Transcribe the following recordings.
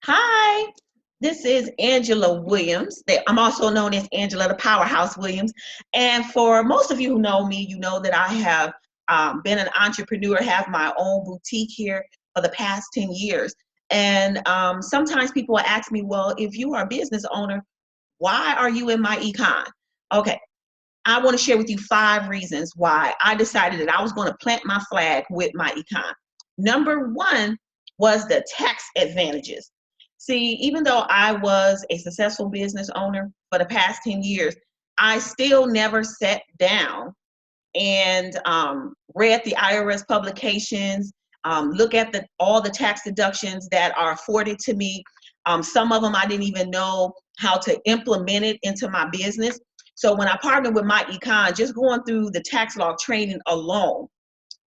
Hi, this is Angela Williams. I'm also known as Angela the Powerhouse Williams. And for most of you who know me, you know that I have been an entrepreneur, have my own boutique here for the past 10 years. And sometimes people ask me, well, if you are a business owner, why are you in myEcon? Okay, I want to share with you 5 reasons why I decided that I was going to plant my flag with myEcon. Number one was the tax advantages. See, even though I was a successful business owner for the past 10 years, I still never sat down and read the IRS publications, look at all the tax deductions that are afforded to me. Some of them I didn't even know how to implement it into my business. So when I partnered with myEcon, just going through the tax law training alone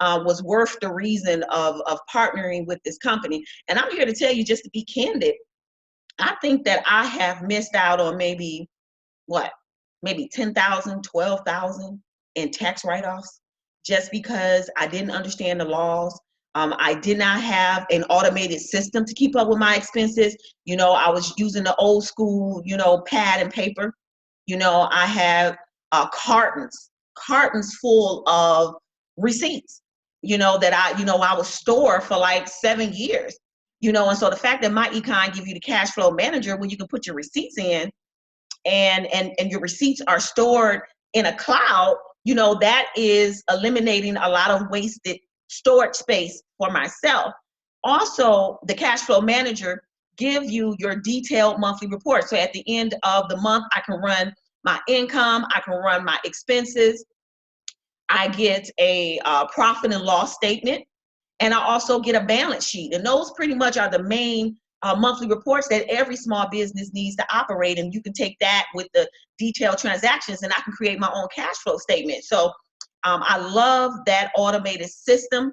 was worth the reason of partnering with this company. And I'm here to tell you, just to be candid, I think that I have missed out on what, maybe 10,000, 12,000 in tax write-offs just because I didn't understand the laws. I did not have an automated system to keep up with my expenses. I was using the old school, pad and paper. I have cartons full of receipts, that I was stored for like 7 years. And so the fact that myEcon give you the cash flow manager where you can put your receipts in and your receipts are stored in a cloud, that is eliminating a lot of wasted storage space for myself. Also, the cash flow manager gives you your detailed monthly report. So at the end of the month, I can run my income, I can run my expenses, I get a profit and loss statement, and I also get a balance sheet. And those pretty much are the main monthly reports that every small business needs to operate. And you can take that with the detailed transactions and I can create my own cash flow statement. So I love that automated system.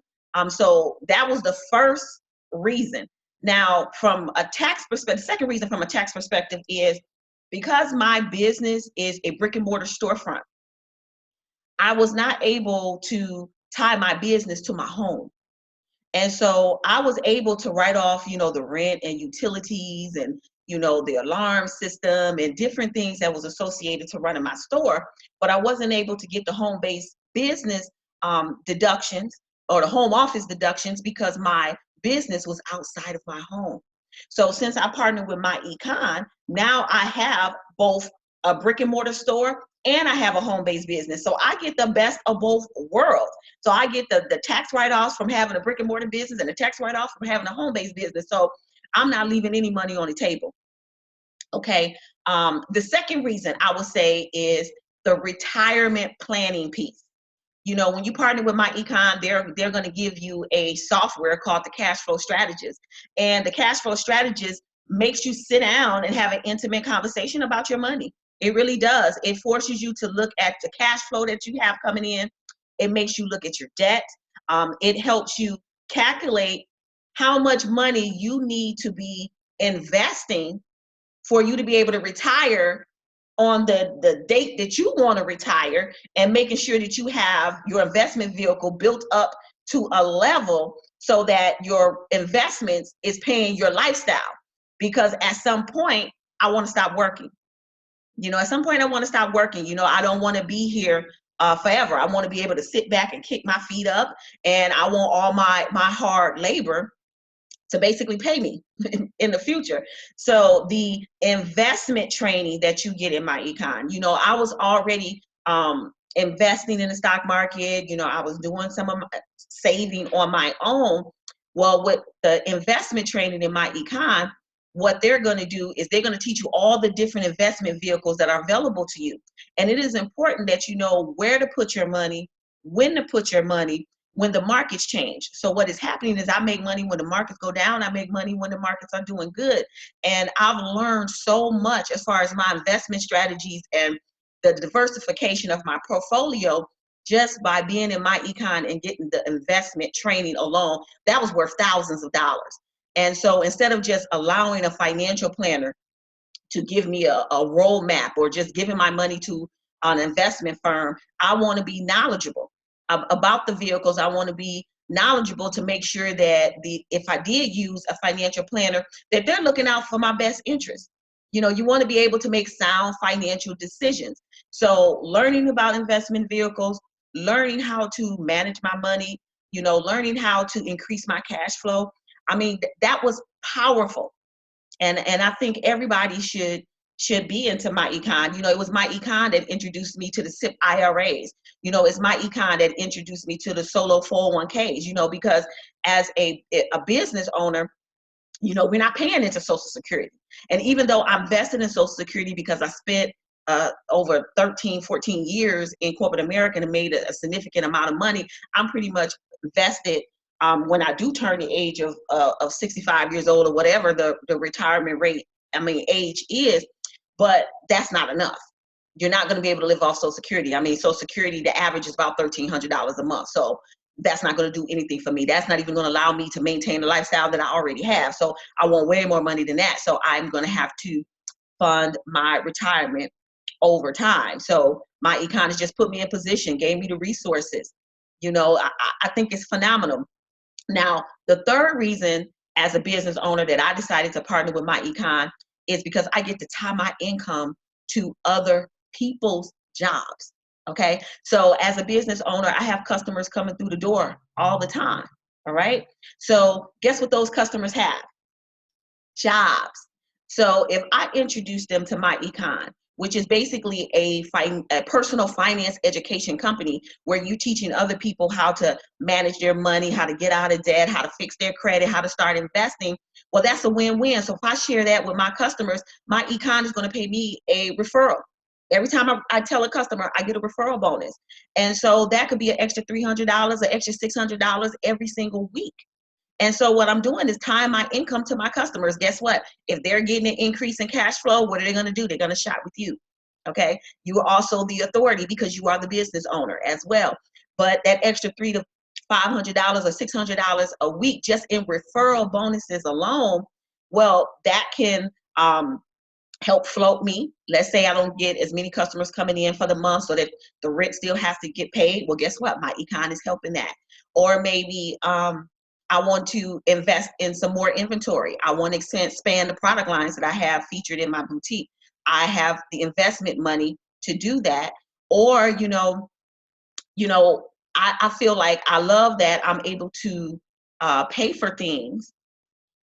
So that was the first reason. Now, from a tax perspective, the second reason from a tax perspective is because my business is a brick and mortar storefront, I was not able to tie my business to my home. And so I was able to write off, the rent and utilities and, the alarm system and different things that was associated to running my store. But I wasn't able to get the home-based business deductions or the home office deductions because my business was outside of my home. So since I partnered with myEcon, now I have both a brick and mortar store and I have a home-based business. So I get the best of both worlds. So I get the tax write-offs from having a brick and mortar business and the tax write-offs from having a home-based business. So I'm not leaving any money on the table. Okay. The second reason I would say is the retirement planning piece. When you partner with myEcon, they're going to give you a software called the Cash Flow Strategist. And the Cash Flow Strategist makes you sit down and have an intimate conversation about your money. It really does. It forces you to look at the cash flow that you have coming in. It makes you look at your debt. It helps you calculate how much money you need to be investing for you to be able to retire on the date that you want to retire, and making sure that you have your investment vehicle built up to a level so that your investments is paying your lifestyle. Because at some point, I want to stop working. At some point I want to stop working. I don't want to be here forever. I want to be able to sit back and kick my feet up, and I want all my hard labor to basically pay me in the future. So the investment training that you get in myEcon, I was already investing in the stock market. I was doing some of my saving on my own. Well, with the investment training in myEcon, what they're going to do is they're going to teach you all the different investment vehicles that are available to you. And it is important that you know where to put your money, when to put your money, when the markets change. So what is happening is I make money when the markets go down. I make money when the markets are doing good. And I've learned so much as far as my investment strategies and the diversification of my portfolio just by being in myEcon and getting the investment training alone. That was worth thousands of dollars. And so instead of just allowing a financial planner to give me a roadmap or just giving my money to an investment firm, I want to be knowledgeable about the vehicles. I want to be knowledgeable to make sure that if I did use a financial planner, that they're looking out for my best interest. You want to be able to make sound financial decisions. So learning about investment vehicles, learning how to manage my money, learning how to increase my cash flow. I mean, that was powerful. And I think everybody should be into myEcon. It was myEcon that introduced me to the SIP IRAs. It's myEcon that introduced me to the solo 401ks, because as a business owner, we're not paying into Social Security. And even though I'm vested in Social Security because I spent over 13, 14 years in corporate America and made a significant amount of money, I'm pretty much vested when I do turn the age of 65 years old or whatever the retirement age is, but that's not enough. You're not going to be able to live off Social Security. I mean, Social Security, the average is about $1,300 a month. So that's not going to do anything for me. That's not even going to allow me to maintain the lifestyle that I already have. So I want way more money than that. So I'm going to have to fund my retirement over time. So myEcon has just put me in position, gave me the resources. I think it's phenomenal. Now, the third reason as a business owner that I decided to partner with myEcon is because I get to tie my income to other people's jobs. Okay. So as a business owner, I have customers coming through the door all the time. All right. So guess what those customers have? Jobs. So if I introduce them to myEcon, which is basically a personal finance education company where you're teaching other people how to manage their money, how to get out of debt, how to fix their credit, how to start investing. Well, that's a win-win. So if I share that with my customers, myEcon is going to pay me a referral. Every time I tell a customer, I get a referral bonus. And so that could be an extra $300, an extra $600 every single week. And so what I'm doing is tying my income to my customers. Guess what? If they're getting an increase in cash flow, what are they going to do? They're going to shop with you. Okay. You are also the authority because you are the business owner as well. But that extra $300 to $500 or $600 a week just in referral bonuses alone, well, that can help float me. Let's say I don't get as many customers coming in for the month so that the rent still has to get paid. Well, guess what? myEcon is helping that. Or maybe I want to invest in some more inventory. I want to expand the product lines that I have featured in my boutique. I have the investment money to do that. Or, I feel like I love that I'm able to pay for things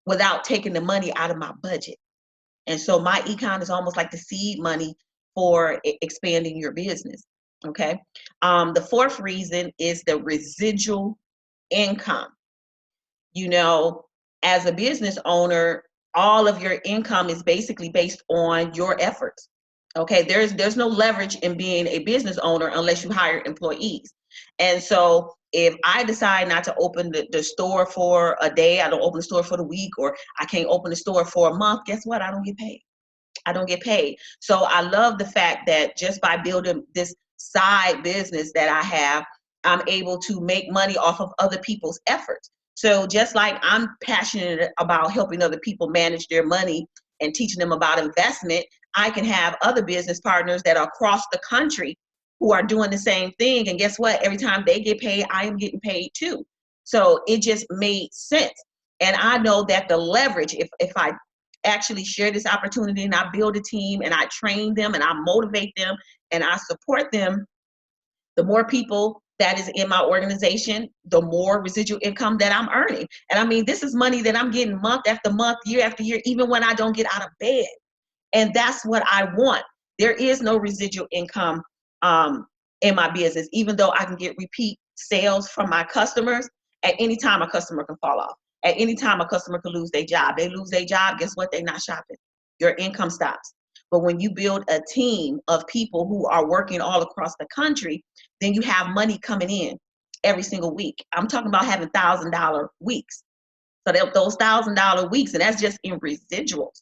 without taking the money out of my budget. And so myEcon is almost like the seed money for expanding your business. Okay. The fourth reason is the residual income. As a business owner, all of your income is basically based on your efforts. Okay. There's no leverage in being a business owner unless you hire employees. And so if I decide not to open the store for a day, I don't open the store for the week, or I can't open the store for a month, guess what? I don't get paid. I don't get paid. So I love the fact that just by building this side business that I have, I'm able to make money off of other people's efforts. So just like I'm passionate about helping other people manage their money and teaching them about investment, I can have other business partners that are across the country who are doing the same thing. And guess what? Every time they get paid, I am getting paid too. So it just made sense. And I know that the leverage, if I actually share this opportunity and I build a team and I train them and I motivate them and I support them, the more people that is in my organization, the more residual income that I'm earning. And I mean, this is money that I'm getting month after month, year after year, even when I don't get out of bed. And that's what I want. There is no residual income in my business, even though I can get repeat sales from my customers. At any time, a customer can fall off. At any time, a customer can lose their job. They lose their job, guess what? They're not shopping. Your income stops. But when you build a team of people who are working all across the country, then you have money coming in every single week. I'm talking about having $1,000 weeks. So those $1,000 weeks, and that's just in residuals.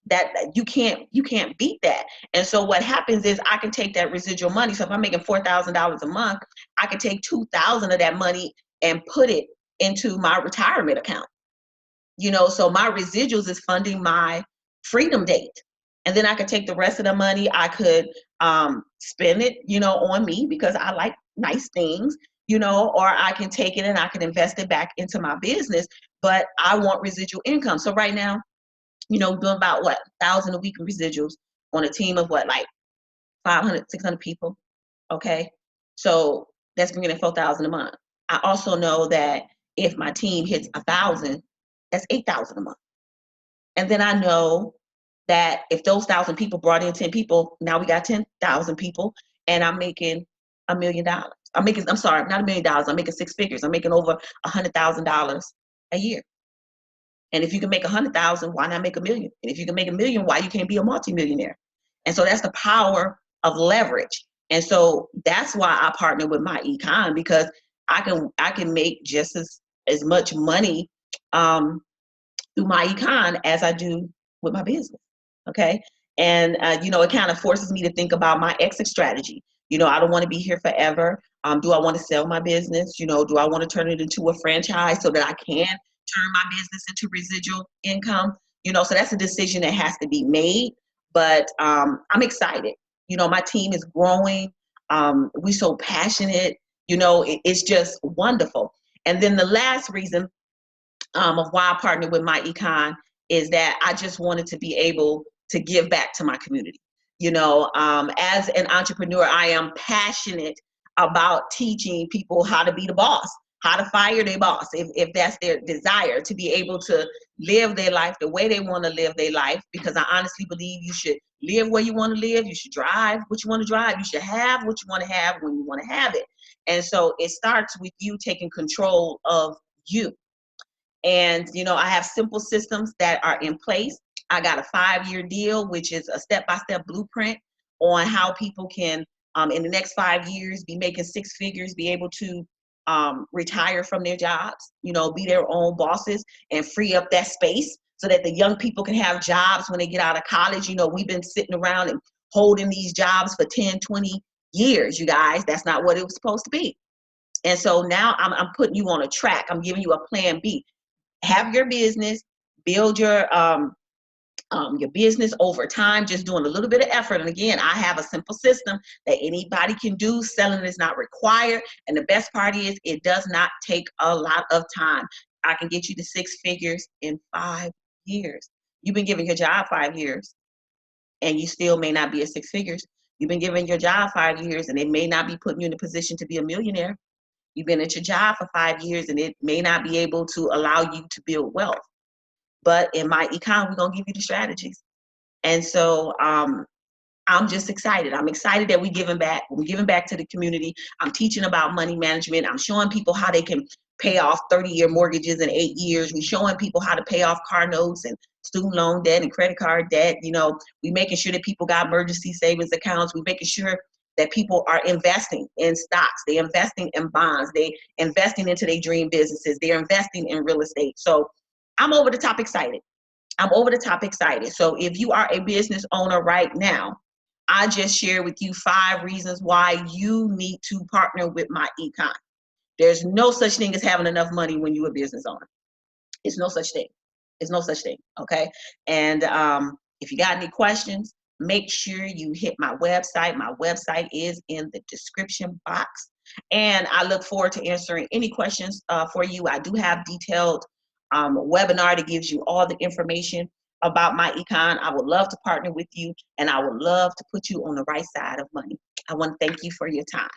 That you can't beat that. And so what happens is I can take that residual money. So if I'm making $4,000 a month, I can take $2,000 of that money and put it into my retirement account. So my residuals is funding my freedom date. And then I could take the rest of the money. I could spend it, on me because I like nice things. or I can take it and I can invest it back into my business, but I want residual income. So right now, doing about 1,000 a week in residuals on a team of like 500, 600 people. Okay. So that's bringing in 4,000 a month. I also know that if my team hits 1,000, that's 8,000 a month. And then I know that if those 1,000 people brought in 10 people, now we got 10,000 people, and I'm making $1 million. I'm sorry, not $1 million. I'm making six figures. I'm making over $100,000 a year. And if you can make 100,000, why not make $1 million? And if you can make $1 million, why you can't be a multimillionaire? And so that's the power of leverage. And so that's why I partner with myEcon, because I can make just as much money through myEcon as I do with my business. Okay. And, it kind of forces me to think about my exit strategy. I don't want to be here forever. Do I want to sell my business? Do I want to turn it into a franchise so that I can turn my business into residual income? So that's a decision that has to be made. But I'm excited. My team is growing. We're so passionate. It's just wonderful. And then the last reason of why I partnered with myEcon is that I just wanted to be able to give back to my community. As an entrepreneur, I am passionate about teaching people how to be the boss, how to fire their boss, if that's their desire, to be able to live their life the way they want to live their life, because I honestly believe you should live where you want to live. You should drive what you want to drive. You should have what you want to have when you want to have it. And so it starts with you taking control of you. And, I have simple systems that are in place. I got a 5-year deal, which is a step-by-step blueprint on how people can, in the next 5 years, be making six figures, be able to retire from their jobs, be their own bosses and free up that space so that the young people can have jobs when they get out of college. We've been sitting around and holding these jobs for 10, 20 years, you guys. That's not what it was supposed to be. And so now I'm putting you on a track. I'm giving you a plan B. Have your business, build your business over time, just doing a little bit of effort. And again, I have a simple system that anybody can do. Selling is not required. And the best part is it does not take a lot of time. I can get you to six figures in 5 years. You've been giving your job 5 years and you still may not be at six figures. You've been giving your job 5 years and it may not be putting you in a position to be a millionaire. You've been at your job for 5 years and it may not be able to allow you to build wealth. But in myEcon, we're going to give you the strategies. And so I'm just excited. I'm excited that we're giving back. We're giving back to the community. I'm teaching about money management. I'm showing people how they can pay off 30-year mortgages in 8 years. We're showing people how to pay off car notes and student loan debt and credit card debt. We're making sure that people got emergency savings accounts. We're making sure that people are investing in stocks. They're investing in bonds. They're investing into their dream businesses. They're investing in real estate. So I'm over the top excited. I'm over the top excited. So if you are a business owner right now, I just shared with you 5 reasons why you need to partner with myEcon. There's no such thing as having enough money when you're a business owner. It's no such thing. It's no such thing. Okay. And if you got any questions, make sure you hit my website. My website is in the description box. And I look forward to answering any questions for you. I do have detailed webinar that gives you all the information about myEcon. I would love to partner with you, and I would love to put you on the right side of money. I want to thank you for your time.